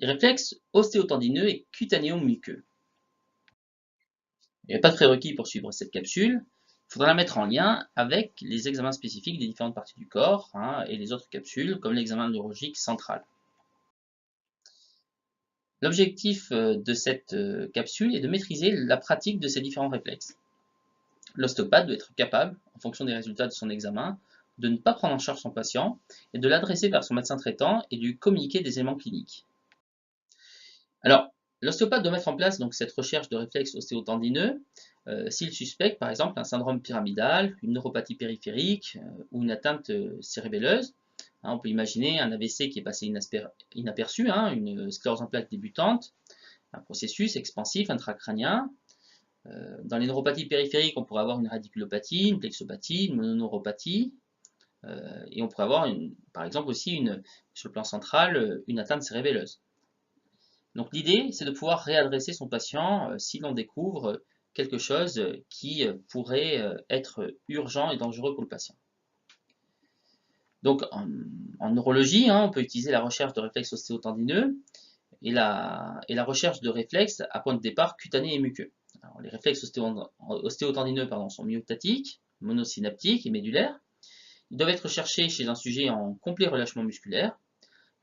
Les réflexes ostéotendineux et cutanéo-muqueux. Il n'y a pas de prérequis pour suivre cette capsule. Il faudra la mettre en lien avec les examens spécifiques des différentes parties du corps et les autres capsules, comme l'examen neurologique central. L'objectif de cette capsule est de maîtriser la pratique de ces différents réflexes. L'ostéopathe doit être capable, en fonction des résultats de son examen, de ne pas prendre en charge son patient et de l'adresser vers son médecin traitant et de lui communiquer des éléments cliniques. Alors, l'ostéopathe doit mettre en place donc cette recherche de réflexes ostéotendineux s'il suspecte par exemple un syndrome pyramidal, une neuropathie périphérique ou une atteinte cérébelleuse. On peut imaginer un AVC qui est passé inaperçu, une sclérose en plaques débutante, un processus expansif intracrânien. Dans les neuropathies périphériques, on pourrait avoir une radiculopathie, une plexopathie, une mononeuropathie, et on pourrait avoir par exemple aussi sur le plan central une atteinte cérébelleuse. Donc l'idée, c'est de pouvoir réadresser son patient si l'on découvre quelque chose qui pourrait être urgent et dangereux pour le patient. Donc en neurologie, on peut utiliser la recherche de réflexes ostéotendineux et la recherche de réflexes à point de départ cutané et muqueux. Alors, les réflexes ostéotendineux sont myotatiques, monosynaptiques et médulaires. Ils doivent être cherchés chez un sujet en complet relâchement musculaire.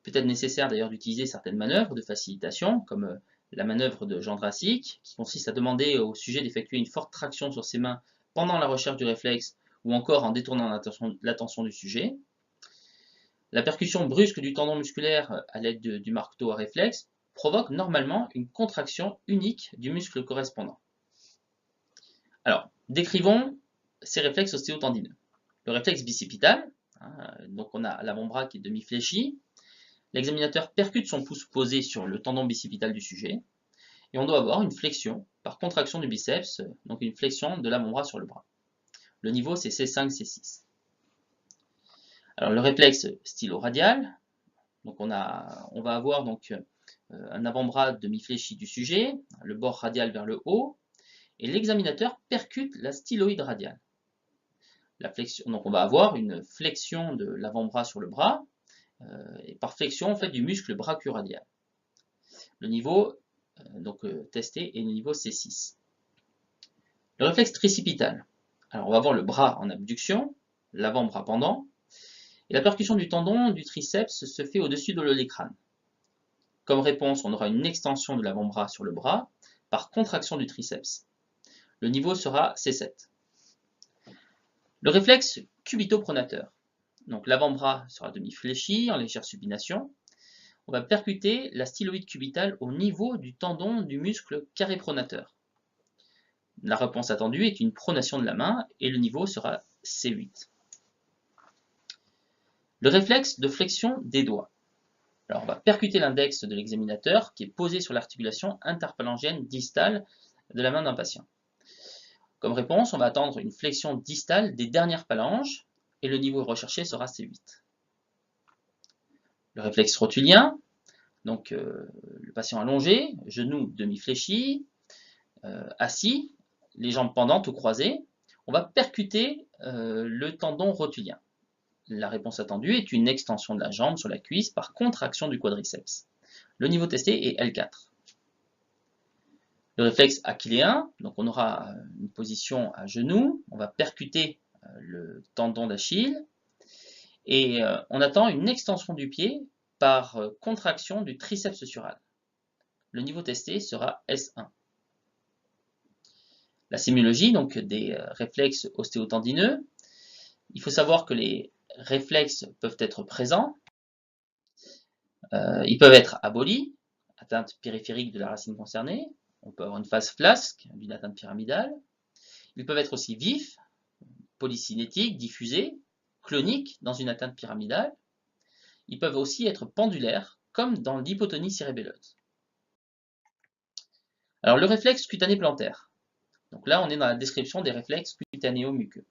Peut-être nécessaire d'ailleurs d'utiliser certaines manœuvres de facilitation, comme la manœuvre de Jean Drassic, qui consiste à demander au sujet d'effectuer une forte traction sur ses mains pendant la recherche du réflexe, ou encore en détournant l'attention du sujet. La percussion brusque du tendon musculaire à l'aide du marteau à réflexe provoque normalement une contraction unique du muscle correspondant. Alors, décrivons ces réflexes ostéotendineux. Le réflexe bicipital, donc on a l'avant-bras qui est demi-fléchi. L'examinateur percute son pouce posé sur le tendon bicipital du sujet, et on doit avoir une flexion par contraction du biceps, donc une flexion de l'avant-bras sur le bras. Le niveau c'est C5, C6. Alors le réflexe stylo-radial, donc on va avoir donc un avant-bras demi-fléchi du sujet, le bord radial vers le haut, et l'examinateur percute la styloïde radiale. Donc on va avoir une flexion de l'avant-bras sur le bras, et par flexion en fait du muscle brachio-radial. Le niveau testé est le niveau C6. Le réflexe tricipital. Alors on va avoir le bras en abduction, l'avant-bras pendant, et la percussion du tendon du triceps se fait au-dessus de l'olecrâne. Comme réponse, on aura une extension de l'avant-bras sur le bras par contraction du triceps. Le niveau sera C7. Le réflexe cubito-pronateur. Donc l'avant-bras sera demi-fléchi en légère supination. On va percuter la styloïde cubitale au niveau du tendon du muscle carré-pronateur. La réponse attendue est une pronation de la main et le niveau sera C8. Le réflexe de flexion des doigts. Alors on va percuter l'index de l'examinateur qui est posé sur l'articulation interphalangienne distale de la main d'un patient. Comme réponse, on va attendre une flexion distale des dernières phalanges et le niveau recherché sera C8. Le réflexe rotulien, donc le patient allongé, genou demi-fléchi, assis, les jambes pendantes ou croisées, on va percuter le tendon rotulien. La réponse attendue est une extension de la jambe sur la cuisse par contraction du quadriceps. Le niveau testé est L4. Le réflexe achilléen, donc on aura une position à genoux, on va percuter le tendon d'Achille et on attend une extension du pied par contraction du triceps sural. Le niveau testé sera S1. La sémiologie, donc des réflexes ostéotendineux, il faut savoir que les réflexes peuvent être présents, ils peuvent être abolis, atteinte périphérique de la racine concernée, on peut avoir une phase flasque d'une atteinte pyramidale, ils peuvent être aussi vifs, polycinétiques, diffusés, cloniques dans une atteinte pyramidale, ils peuvent aussi être pendulaires, comme dans l'hypotonie cérébelleuse. Alors le réflexe cutané plantaire. Donc là on est dans la description des réflexes cutanéo-muqueux.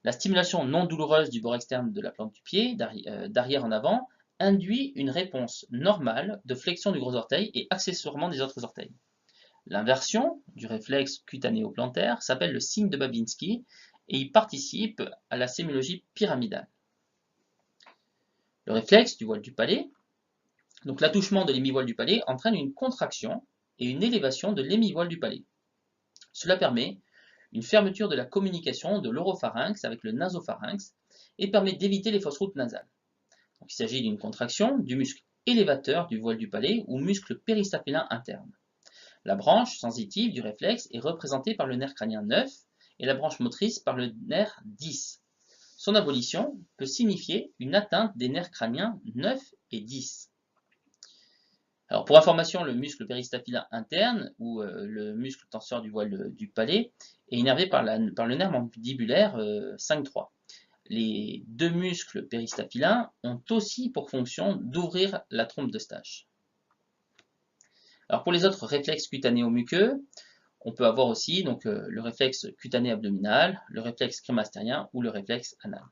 La stimulation non douloureuse du bord externe de la plante du pied, d'arrière en avant, induit une réponse normale de flexion du gros orteil et accessoirement des autres orteils. L'inversion du réflexe cutanéo-plantaire s'appelle le signe de Babinski et il participe à la sémiologie pyramidale. Le réflexe du voile du palais, Donc l'attouchement de l'hémivoile du palais entraîne une contraction et une élévation de l'hémivoile du palais. Cela permet une fermeture de la communication de l'oropharynx avec le nasopharynx et permet d'éviter les fausses routes nasales. Donc, il s'agit d'une contraction du muscle élévateur du voile du palais ou muscle péristapélin interne. La branche sensitive du réflexe est représentée par le nerf crânien 9 et la branche motrice par le nerf 10. Son abolition peut signifier une atteinte des nerfs crâniens 9 et 10. Alors pour information, le muscle péristapélin interne, ou le muscle tenseur du voile du palais, est innervé par le nerf mandibulaire 5-3. Les deux muscles péristapélins ont aussi pour fonction d'ouvrir la trompe d'Eustache. Alors pour les autres réflexes cutanéo-muqueux, on peut avoir aussi donc, le réflexe cutané abdominal, le réflexe crémastérien ou le réflexe anal.